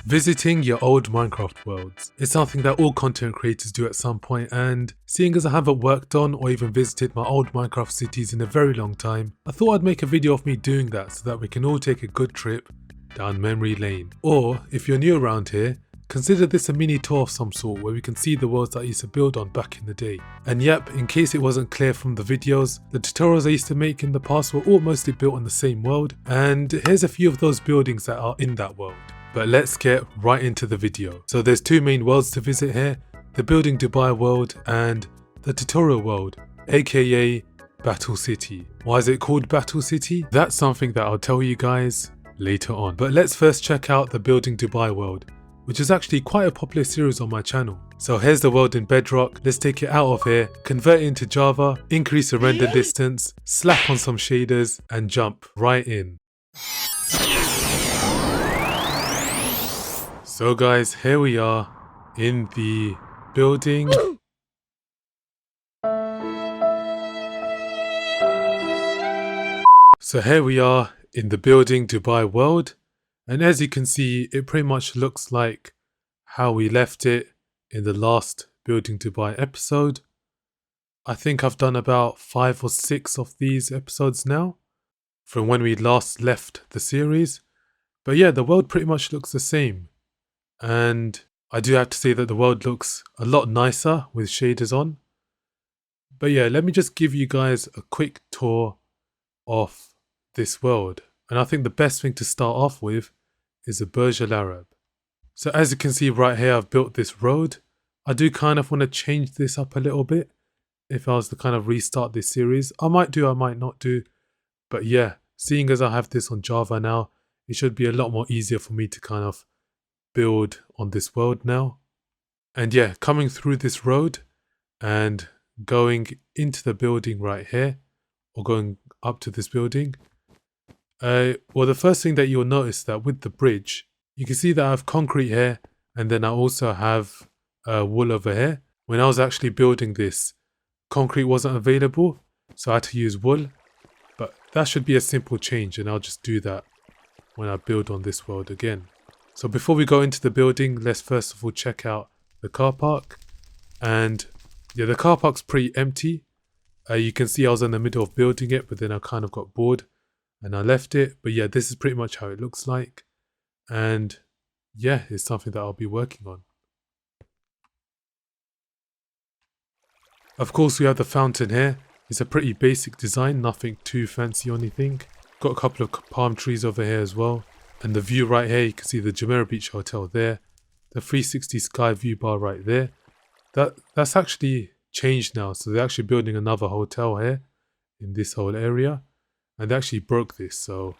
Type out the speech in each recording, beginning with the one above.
Visiting your old Minecraft worlds is something that all content creators do at some point, and seeing as I haven't worked on or even visited my old Minecraft cities in a very long time, I thought I'd make a video of me doing that so that we can all take a good trip down memory lane. Or, if you're new around here, consider this a mini tour of some sort where we can see the worlds that I used to build on back in the day. And yep, in case it wasn't clear from the videos, the tutorials I used to make in the past were all mostly built on the same world, and here's a few of those buildings that are in that world. But let's get right into the video. So there's two main worlds to visit here, the Building Dubai world and the tutorial world, aka Battle City. Why is it called Battle City? That's something that I'll tell you guys later on. But let's first check out the Building Dubai world, which is actually quite a popular series on my channel. So here's the world in Bedrock. Let's take it out of here, convert it into Java, increase the render distance, slap on some shaders and jump right in. So guys, here we are in the building. So here we are in the Building Dubai world, and as you can see, it pretty much looks like how we left it in the last Building Dubai episode. I think I've done about 5 or 6 of these episodes now, from when we last left the series. But yeah, the world pretty much looks the same. And I do have to say that the world looks a lot nicer with shaders on. But yeah, let me just give you guys a quick tour of this world. And I think the best thing to start off with is the Burj Al Arab. So as you can see right here, I've built this road. I do kind of want to change this up a little bit. If I was to kind of restart this series, I might do, I might not do. But yeah, seeing as I have this on Java now, it should be a lot more easier for me to kind of build on this world now. And yeah, coming through this road and going into the building right here, or going up to this building, well, the first thing that you'll notice that with the bridge, you can see that I have concrete here, and then I also have wool over here. When I was actually building this, concrete wasn't available, so I had to use wool. But that should be a simple change, and I'll just do that when I build on this world again. So before we go into the building, let's first of all check out the car park. And yeah, the car park's pretty empty. You can see I was in the middle of building it, but then I kind of got bored and I left it. But yeah, this is pretty much how it looks like. And yeah, it's something that I'll be working on. Of course, we have the fountain here. It's a pretty basic design, nothing too fancy or anything. Got a couple of palm trees over here as well. And the view right here, you can see the Jumeirah Beach Hotel there. The 360 sky view bar right there. That's actually changed now. So they're actually building another hotel here in this whole area. And they actually broke this. So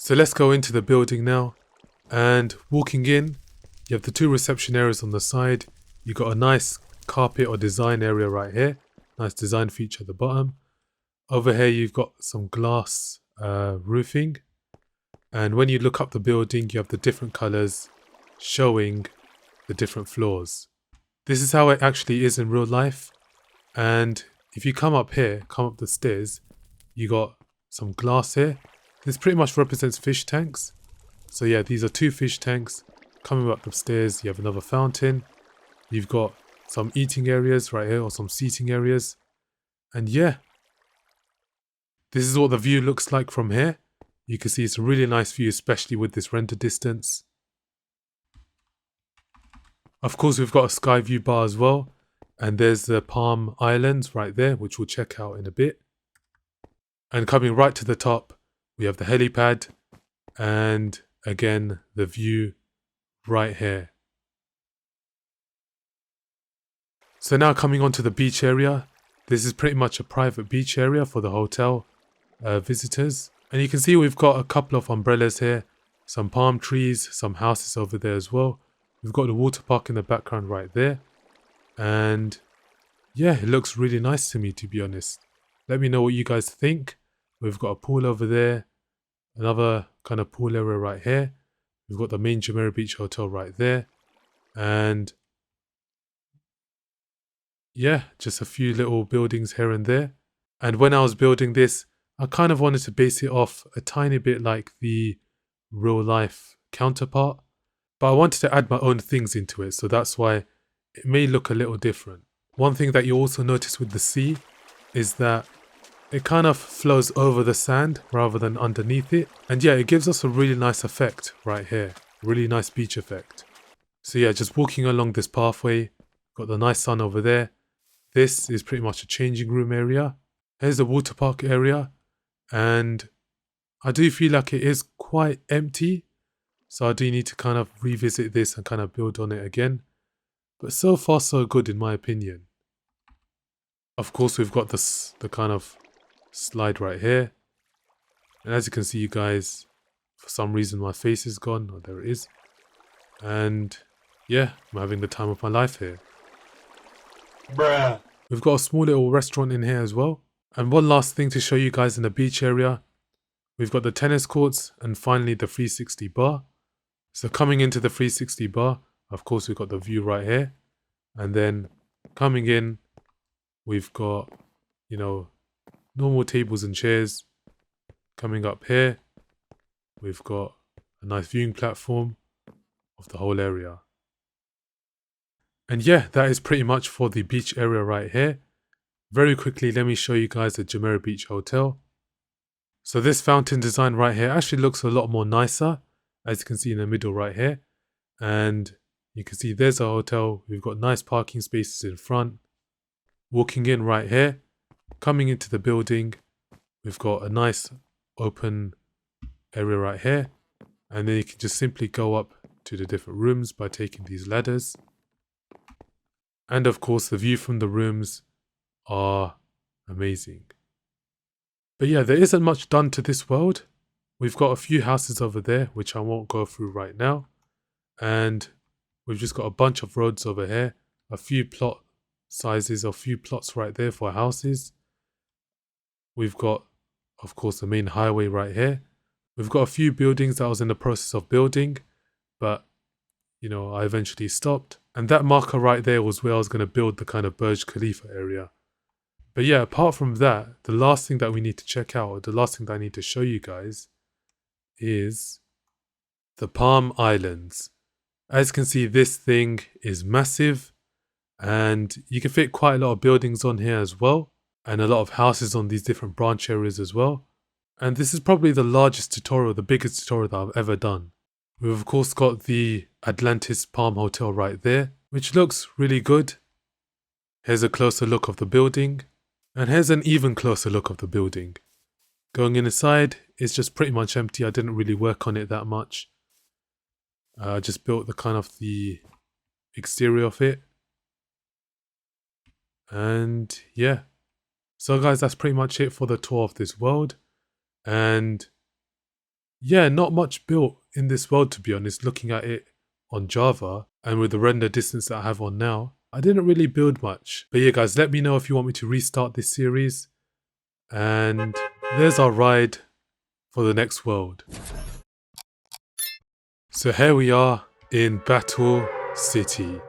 let's go into the building now. And walking in, you have the 2 reception areas on the side. You got a nice carpet or design area right here. Nice design feature at the bottom. Over here, you've got some glass roofing. And when you look up the building, you have the different colors showing the different floors. This is how it actually is in real life. And if you come up here, come up the stairs, you got some glass here. This pretty much represents fish tanks. So yeah, these are 2 fish tanks. Coming up the stairs, you have another fountain. You've got some eating areas right here, or some seating areas. And yeah, this is what the view looks like from here. You can see it's a really nice view, especially with this render distance. Of course, we've got a sky view bar as well. And there's the Palm Islands right there, which we'll check out in a bit. And coming right to the top, we have the helipad. And again, the view right here. So now coming onto the beach area. This is pretty much a private beach area for the hotel visitors. And you can see we've got a couple of umbrellas here, some palm trees, some houses over there as well. We've got the water park in the background right there. And yeah, it looks really nice to me, to be honest. Let me know what you guys think. We've got a pool over there, another kind of pool area right here. We've got the main Jumeirah Beach Hotel right there. And yeah, just a few little buildings here and there. And when I was building this, I kind of wanted to base it off a tiny bit like the real life counterpart. But I wanted to add my own things into it, so that's why it may look a little different. One thing that you also notice with the sea is that it kind of flows over the sand rather than underneath it. And yeah, it gives us a really nice effect right here. Really nice beach effect. So yeah, just walking along this pathway, got the nice sun over there. This is pretty much a changing room area. Here's the water park area. And I do feel like it is quite empty. So I do need to kind of revisit this and kind of build on it again. But so far so good in my opinion. Of course we've got the kind of slide right here. And as you can see, you guys, for some reason my face is gone. Oh, there it is. And yeah, I'm having the time of my life here. Bruh. We've got a small little restaurant in here as well. And one last thing to show you guys in the beach area. We've got the tennis courts and finally the 360 bar. So coming into the 360 bar, of course we've got the view right here. And then coming in, we've got, you know, normal tables and chairs. Coming up here, we've got a nice viewing platform of the whole area. And yeah, that is pretty much for the beach area right here. Very quickly, let me show you guys the Jumeirah Beach Hotel. So this fountain design right here actually looks a lot more nicer, as you can see in the middle right here. And you can see there's a hotel. We've got nice parking spaces in front. Walking in right here, coming into the building, we've got a nice open area right here. And then you can just simply go up to the different rooms by taking these ladders. And of course, the view from the rooms are amazing. But yeah, there isn't much done to this world. We've got a few houses over there, which I won't go through right now. And we've just got a bunch of roads over here, a few plot sizes, a few plots right there for houses. We've got, of course, the main highway right here. We've got a few buildings that I was in the process of building, but, you know, I eventually stopped. And that marker right there was where I was going to build the kind of Burj Khalifa area. But yeah, apart from that, the last thing that we need to check out, or the last thing that I need to show you guys, is the Palm Islands. As you can see, this thing is massive, and you can fit quite a lot of buildings on here as well, and a lot of houses on these different branch areas as well. And this is probably the largest tutorial, the biggest tutorial that I've ever done. We've of course got the Atlantis Palm Hotel right there, which looks really good. Here's a closer look of the building, and here's an even closer look of the building. Going inside, it's just pretty much empty. I didn't really work on it that much. I just built the kind of the exterior of it. And yeah. So guys, that's pretty much it for the tour of this world. And yeah, not much built in this world, to be honest. Looking at it on Java and with the render distance that I have on now, I didn't really build much. But yeah guys, let me know if you want me to restart this series. And there's our ride for the next world. So here we are in Battle City.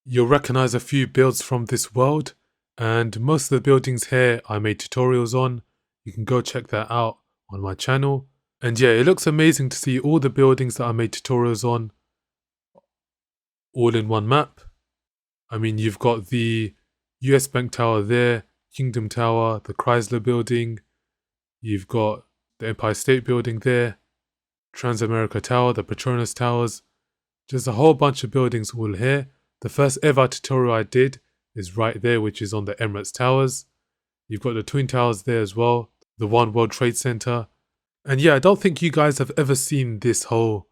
You'll recognize a few builds from this world, and most of the buildings here I made tutorials on. You can go check that out on my channel. And yeah, it looks amazing to see all the buildings that I made tutorials on all in one map. I mean, you've got the US Bank Tower there, Kingdom Tower, the Chrysler Building. You've got the Empire State Building there, Transamerica Tower, the Petronas Towers. Just a whole bunch of buildings all here. The first ever tutorial I did is right there, which is on the Emirates Towers. You've got the Twin Towers there as well, the One World Trade Center. And yeah, I don't think you guys have ever seen this whole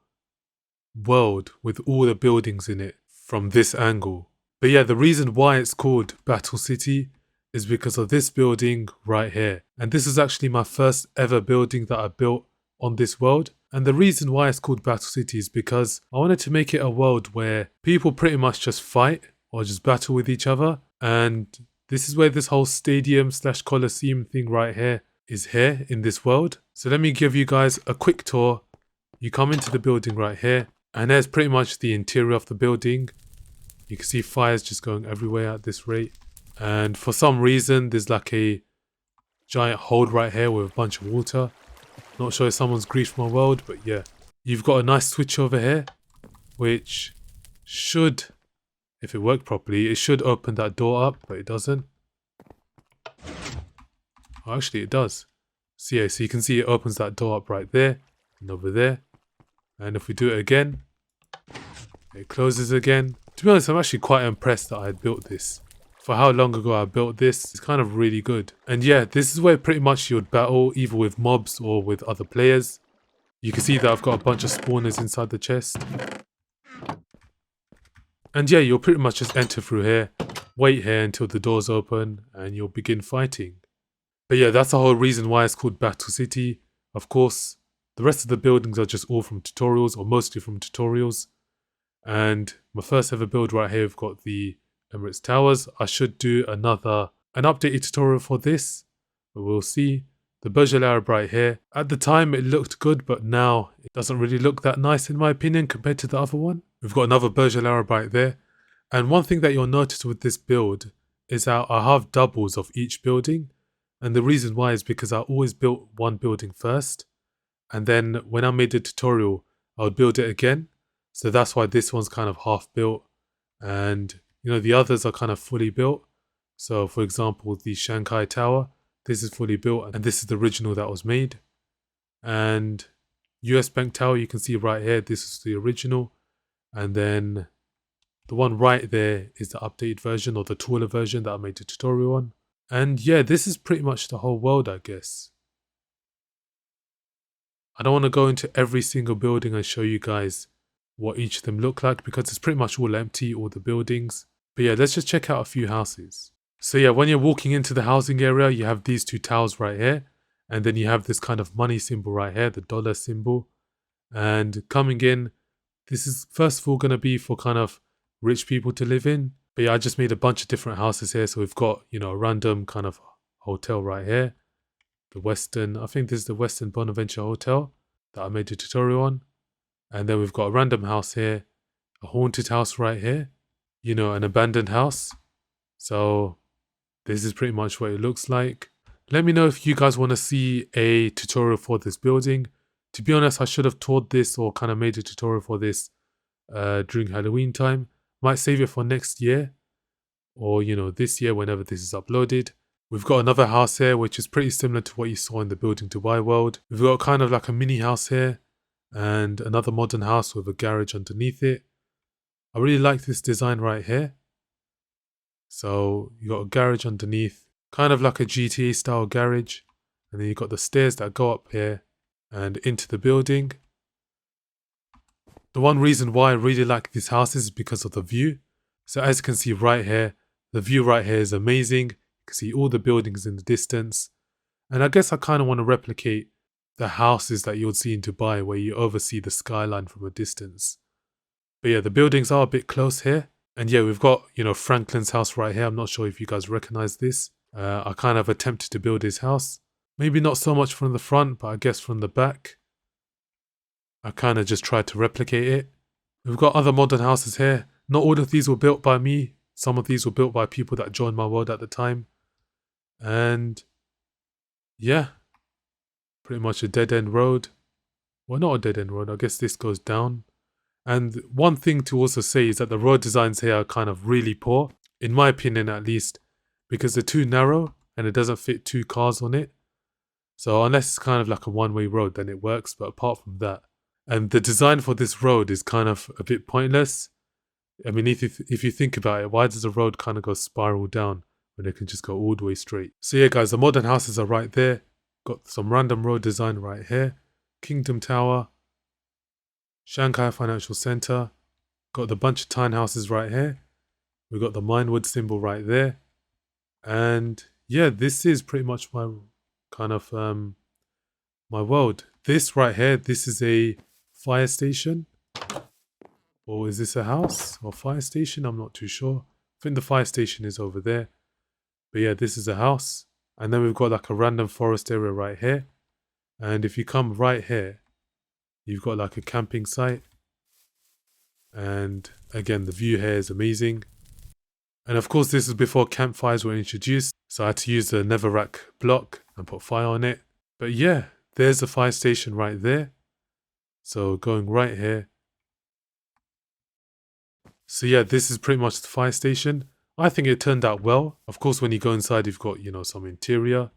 world with all the buildings in it from this angle. But yeah, the reason why it's called Battle City is because of this building right here. And this is actually my first ever building that I built on this world. And the reason why it's called Battle City is because I wanted to make it a world where people pretty much just fight or just battle with each other. And this is where this whole stadium / Colosseum thing right here is here in this world. So let me give you guys a quick tour. You come into the building right here, and there's pretty much the interior of the building. You can see fires just going everywhere at this rate. And for some reason, there's like a giant hold right here with a bunch of water. Not sure if someone's griefed my world, but yeah. You've got a nice switch over here, which should, if it worked properly, it should open that door up, but it doesn't. Oh, actually it does. So yeah, so you can see it opens that door up right there and over there. And if we do it again, it closes again. To be honest, I'm actually quite impressed that I built this. For how long ago I built this, it's kind of really good. And yeah, this is where pretty much you would battle, either with mobs or with other players. You can see that I've got a bunch of spawners inside the chest. And yeah, you'll pretty much just enter through here, wait here until the doors open, and you'll begin fighting. But yeah, that's the whole reason why it's called Battle City. Of course, the rest of the buildings are just all from tutorials, or mostly from tutorials. And my first ever build right here, we've got the Emirates Towers. I should do an updated tutorial for this, but we'll see. The Burj Al Arab right here. At the time it looked good, but now it doesn't really look that nice in my opinion compared to the other one. We've got another Burj Al Arab right there. And one thing that you'll notice with this build is that I have doubles of each building. And the reason why is because I always built one building first. And then when I made the tutorial, I would build it again. So that's why this one's kind of half built. And you know, the others are kind of fully built. So for example, the Shanghai Tower, this is fully built and this is the original that was made. And US Bank Tower, you can see right here, this is the original. And then the one right there is the updated version or the taller version that I made the tutorial on. And yeah, this is pretty much the whole world, I guess. I don't want to go into every single building and show you guys what each of them look like because it's pretty much all empty, all the buildings. But yeah, let's just check out a few houses. So yeah, when you're walking into the housing area, you have these two towers right here. And then you have this kind of money symbol right here, the dollar symbol. And coming in, this is first of all going to be for kind of rich people to live in. But yeah, I just made a bunch of different houses here. So we've got, you know, a random kind of hotel right here. The Western, I think this is the Western Bonaventure Hotel that I made a tutorial on. And then we've got a random house here, a haunted house right here, you know, an abandoned house. So this is pretty much what it looks like. Let me know if you guys want to see a tutorial for this building. To be honest, I should have taught this or kind of made a tutorial for this during Halloween time. Might save it for next year or, you know, this year whenever this is uploaded. We've got another house here, which is pretty similar to what you saw in the Building Dubai world. We've got kind of like a mini house here and another modern house with a garage underneath it. I really like this design right here. So you got a garage underneath, kind of like a GTA style garage. And then you got the stairs that go up here and into the building. The one reason why I really like these houses is because of the view. So as you can see right here, the view right here is amazing. You can see all the buildings in the distance. And I guess I kind of want to replicate the houses that you'll see in Dubai where you oversee the skyline from a distance. But yeah, the buildings are a bit close here. And yeah, we've got, you know, Franklin's house right here. I'm not sure if you guys recognize this. I kind of attempted to build his house. Maybe not so much from the front, but I guess from the back. I kind of just tried to replicate it. We've got other modern houses here. Not all of these were built by me. Some of these were built by people that joined my world at the time. And yeah, pretty much a dead-end road. Well, not a dead-end road. I guess this goes down. And one thing to also say is that the road designs here are kind of really poor, in my opinion at least, because they're too narrow and it doesn't fit two cars on it. So unless it's kind of like a one-way road, then it works. But apart from that, and the design for this road is kind of a bit pointless. I mean, if you think about it, why does the road kind of go spiral down when it can just go all the way straight? So yeah, guys, the modern houses are right there. Got some random road design right here. Kingdom Tower. Shanghai Financial Center. Got the bunch of tiny houses right here. We got the Minewood symbol right there. And yeah, this is pretty much my kind of my world. This right here, this is a fire station. Or is this a house or fire station? I'm not too sure. I think the fire station is over there. But yeah, this is a house. And then we've got like a random forest area right here. And if you come right here, you've got like a camping site. And again, the view here is amazing. And of course, this is before campfires were introduced. So I had to use the netherrack block and put fire on it. But yeah, there's the fire station right there. So going right here. So yeah, this is pretty much the fire station. I think it turned out well. Of course, when you go inside, you've got, some interior,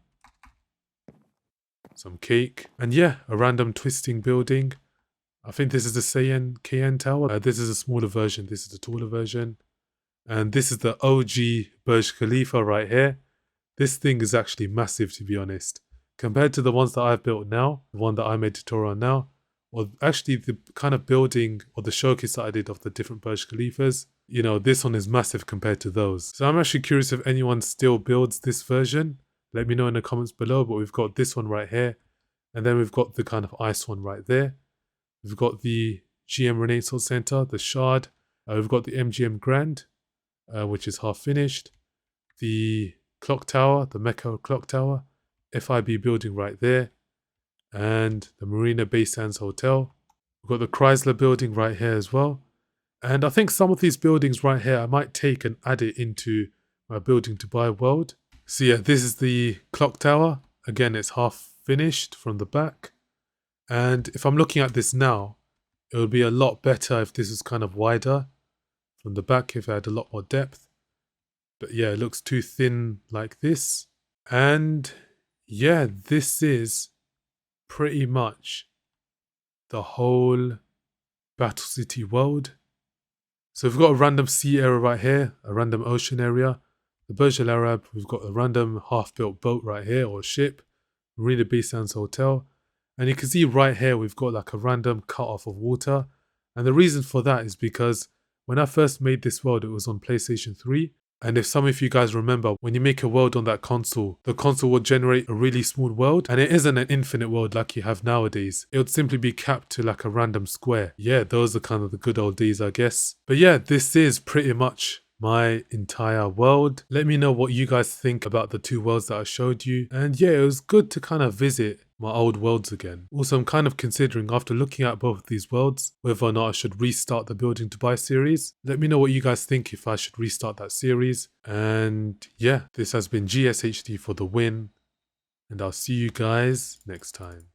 some cake, and yeah, a random twisting building. I think this is the KN Tower. This is a smaller version. This is the taller version. And this is the OG Burj Khalifa right here. This thing is actually massive, to be honest. Compared to the ones that I've built now, the one that I made tutorial on now, or actually the kind of building or the showcase that I did of the different Burj Khalifas, this one is massive compared to those. So I'm actually curious if anyone still builds this version. Let me know in the comments below, but we've got this one right here. And then we've got the kind of ice one right there. We've got the GM Renaissance Center, the Shard. We've got the MGM Grand, which is half finished. The clock tower, the Mecca clock tower. FIB building right there. And the Marina Bay Sands Hotel. We've got the Chrysler building right here as well. And I think some of these buildings right here I might take and add it into my building to buy world. So yeah, this is the clock tower. Again, it's half finished from the back. And if I'm looking at this now, it would be a lot better if this was kind of wider from the back, if it had a lot more depth. But yeah, it looks too thin like this. And yeah, this is pretty much the whole Battle City world. So we've got a random sea area right here, a random ocean area. The Burj Al Arab, we've got a random half-built boat right here, or ship. Marina Bay Sands Hotel. And you can see right here, we've got like a random cut-off of water. And the reason for that is because when I first made this world, it was on PlayStation 3. And if some of you guys remember, when you make a world on that console, the console will generate a really smooth world. And it isn't an infinite world like you have nowadays. It would simply be capped to like a random square. Yeah, those are kind of the good old days, I guess. But yeah, this is pretty much my entire world. Let me know what you guys think about the two worlds that I showed you. And yeah, it was good to kind of visit my old worlds again. Also, I'm kind of considering, after looking at both of these worlds, whether or not I should restart the Building to Buy series. Let me know what you guys think if I should restart that series. And yeah, this has been GSHD for the win. And I'll see you guys next time.